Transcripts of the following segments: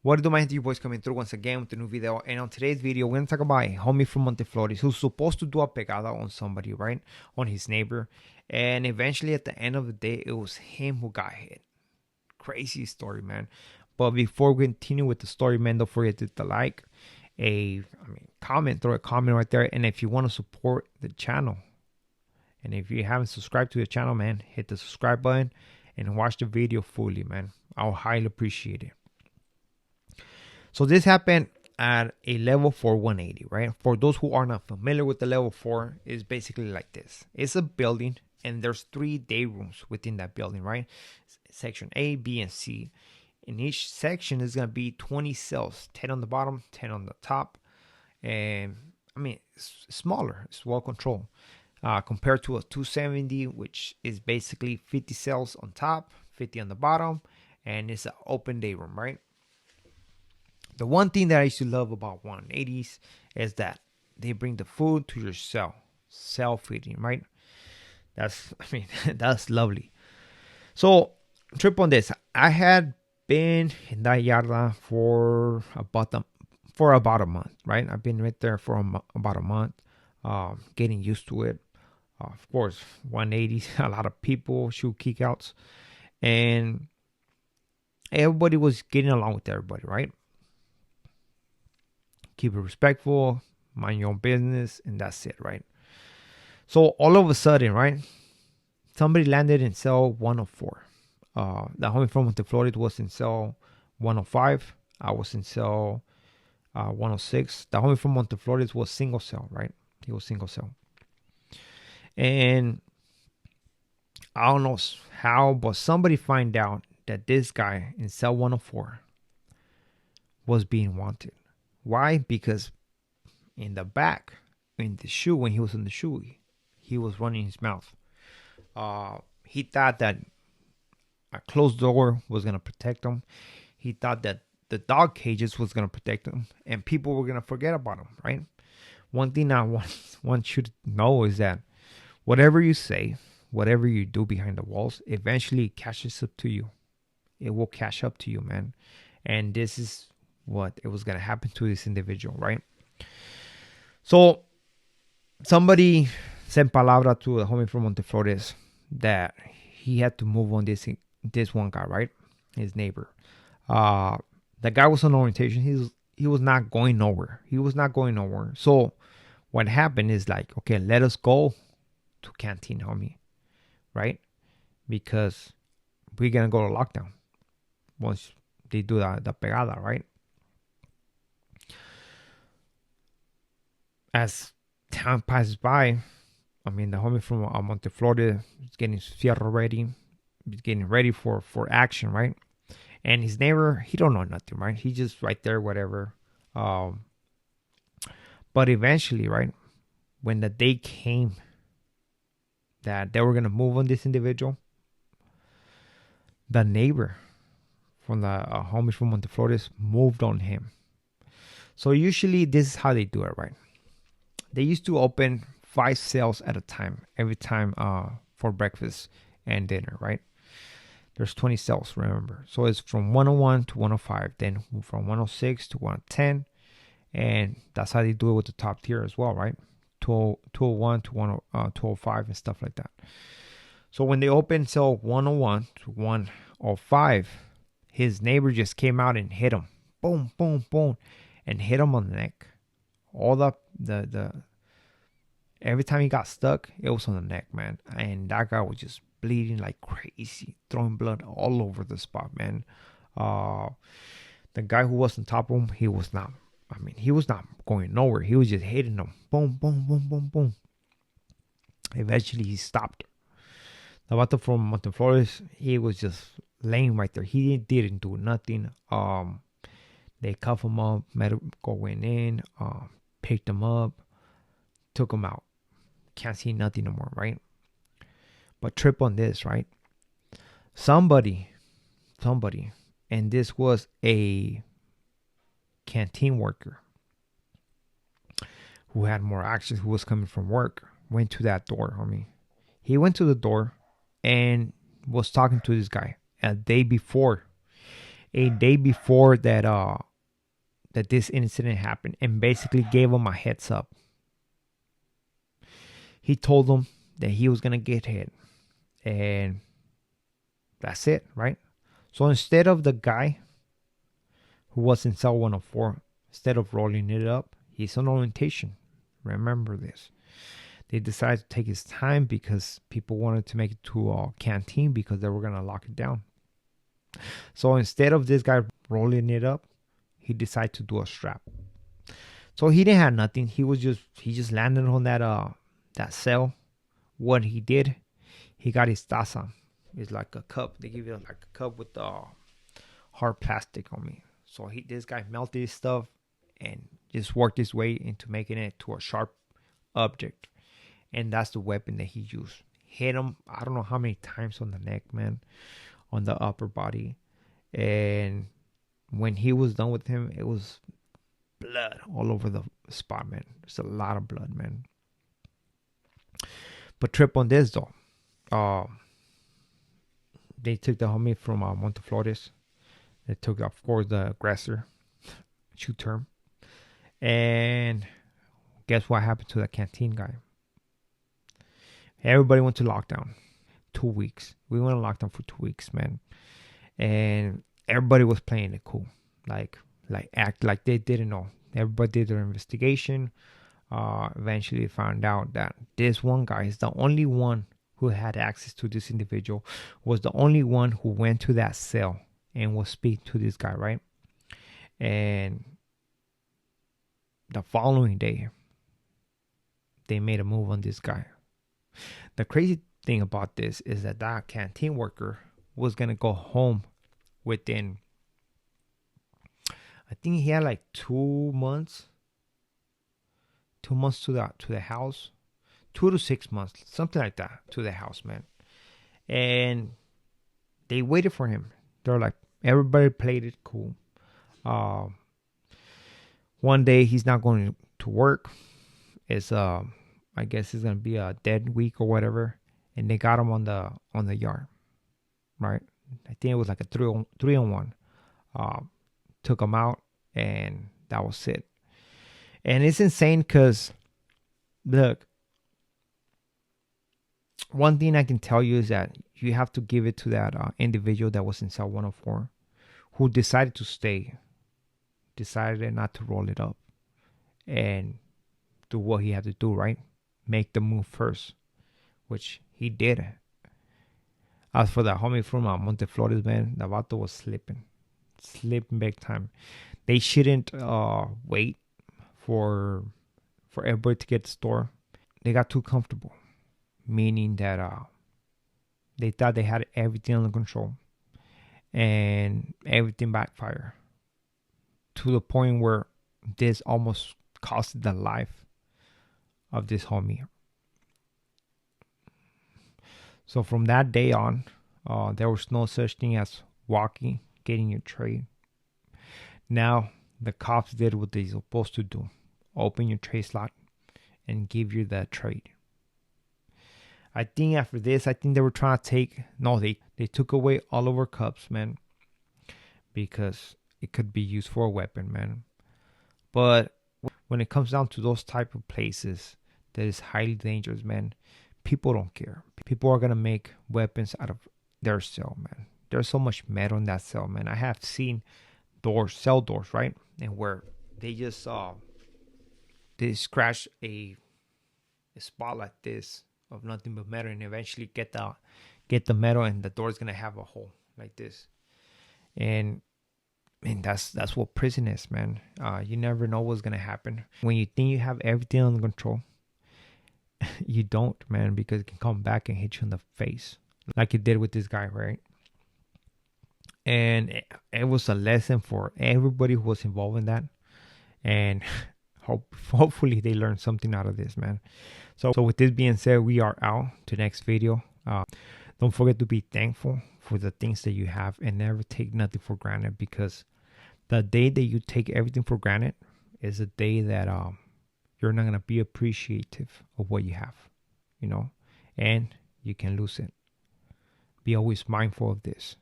What do my you boys coming through once again with a new video? And on today's video, we're gonna talk about a homie from Monte Flores who's supposed to do a pegada on somebody, right? On his neighbor. And eventually at the end of the day, it was him who got hit. Crazy story, man. But before we continue with the story, man, don't forget to hit the like, comment, throw a comment right there. And if you want to support the channel, and if you haven't subscribed to the channel, man, hit the subscribe button and watch the video fully, man. I'll highly appreciate it. So this happened at a level 4 180, right? For those who are not familiar with the level 4, it's basically like this. It's a building and there's 3 day rooms within that building, right? Section A, B, and C. In each section is going to be 20 cells, 10 on the bottom, 10 on the top. And it's smaller, it's well controlled. Compared to a 270, which is basically 50 cells on top, 50 on the bottom, and it's an open day room, right? The one thing that I used to love about 180s is that they bring the food to your cell feeding, right? That's lovely. So, trip on this. I had been in that yarda for about a month, right? I've been right there for about a month, getting used to it. Of course, 180s, a lot of people shoot kickouts, and everybody was getting along with everybody, right? Keep it respectful, mind your own business, and that's it, right? So all of a sudden, right, somebody landed in cell 104. The homie from Monte Flores was in cell 105. I was in cell 106. The homie from Monte Flores was single cell, right? He was single cell. And I don't know how, but somebody find out that this guy in cell 104 was being wanted. Why? Because in the back, in the shoe, when he was in the shoe, he was running his mouth. He thought that a closed door was going to protect him. He thought that the dog cages was going to protect him. And people were going to forget about him, right? One thing I want you to know is that whatever you say, whatever you do behind the walls, eventually it catches up to you. It will catch up to you, man. And this is what it was going to happen to this individual, right? So somebody sent palabra to the homie from Monte Flores that he had to move on this one guy, right? His neighbor. The guy was on orientation. He was not going nowhere. So what happened is like, okay, let us go to canteen, homie, right? Because we're gonna go to lockdown once they do the pegada, right? As time passes by, the homie from Monte Flores is getting fierro ready. He's getting ready for action, right? And his neighbor, he don't know nothing, right? He's just right there, whatever. But eventually, right, when the day came that they were going to move on this individual, the neighbor from the homies from Monte Flores moved on him. So usually this is how they do it, right? They used to open 5 cells at a time, every time for breakfast and dinner, right? There's 20 cells, remember. So it's from 101 to 105, then from 106 to 110. And that's how they do it with the top tier as well, right? 201 to 205 and stuff like that. So when they opened cell 101 to 105, his neighbor just came out and hit him. Boom, boom, boom. And hit him on the neck. All the every time he got stuck, it was on the neck, man. And that guy was just bleeding like crazy, throwing blood all over the spot, man. The guy who was on top of him, he was not going nowhere. He was just hitting him. Boom, boom, boom, boom, boom. Eventually, he stopped. The vato from Monte Flores, he was just laying right there. He didn't do nothing. They cuffed him up. Medical went in. Picked him up. Took him out. Can't see nothing no more, right? But trip on this, right? Somebody, and this was a canteen worker who had more actions, who was coming from work, went to that door, homie. He went to the door and was talking to this guy a day before. a day before that this incident happened, and basically gave him a heads up. He told him that he was gonna get hit, and that's it, right? So instead of the guy who was in cell 104, instead of rolling it up, he's on orientation. Remember this. They decided to take his time because people wanted to make it to a canteen because they were gonna lock it down. So instead of this guy rolling it up, he decided to do a strap. So he didn't have nothing. He just landed on that cell. What he did, he got his taza. It's like a cup. They give you like a cup with hard plastic on me. So this guy melted his stuff and just worked his way into making it to a sharp object. And that's the weapon that he used. Hit him, I don't know how many times on the neck, man, on the upper body. And when he was done with him, it was blood all over the spot, man. There's a lot of blood, man. But trip on this, though. They took the homie from Monte Flores. They took, of course, the aggressor, shoot term. And guess what happened to the canteen guy? Everybody went to lockdown. 2 weeks. We went on lockdown for 2 weeks, man. And everybody was playing it cool. Like act like they didn't know. Everybody did their investigation. Eventually found out that this one guy is the only one who had access to this individual, was the only one who went to that cell and was speaking to this guy, right? And the following day, they made a move on this guy. The crazy thing about this is that canteen worker was gonna go home within, I think he had like 2 months. 2 months to the house, 2 to 6 months, something like that, to the house, man. And they waited for him. They're like, everybody played it cool. One day he's not going to work. It's I guess it's gonna be a dead week or whatever. And they got him on the yard, right? I think it was like a 3-on-1. Took him out, and that was it. And it's insane because, look, one thing I can tell you is that you have to give it to that individual that was in cell 104 who decided to stay, decided not to roll it up, and do what he had to do, right? Make the move first, which he did. As for that homie from Monte Flores, man, the vato was slipping big time. They shouldn't wait for everybody to get to the store. They got too comfortable, meaning that they thought they had everything under control, and everything backfired to the point where this almost cost the life of this homie. So from that day on, there was no such thing as walking, getting your trade. Now the cops did what they're supposed to do: open your trade slot and give you that trade. I think after this, they were trying to they took away all of our cups, man, because it could be used for a weapon, man. But when it comes down to those type of places that is highly dangerous, man, people don't care. People are gonna make weapons out of their cell, man. There's so much metal in that cell, man. I have seen cell doors, right? And where they just they scratch a spot like this of nothing but metal, and eventually get the metal, and the door is gonna have a hole like this. And that's what prison is, man. You never know what's gonna happen. When you think you have everything under control, you don't, man, because it can come back and hit you in the face, like it did with this guy, right? And it was a lesson for everybody who was involved in that. And hopefully they learned something out of this, man. So with this being said, we are out to the next video. Don't forget to be thankful for the things that you have, and never take nothing for granted, because the day that you take everything for granted is a day that you're not going to be appreciative of what you have, and you can lose it. Be always mindful of this.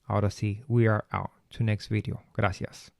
Ahora sí, we are out. to next video. Gracias.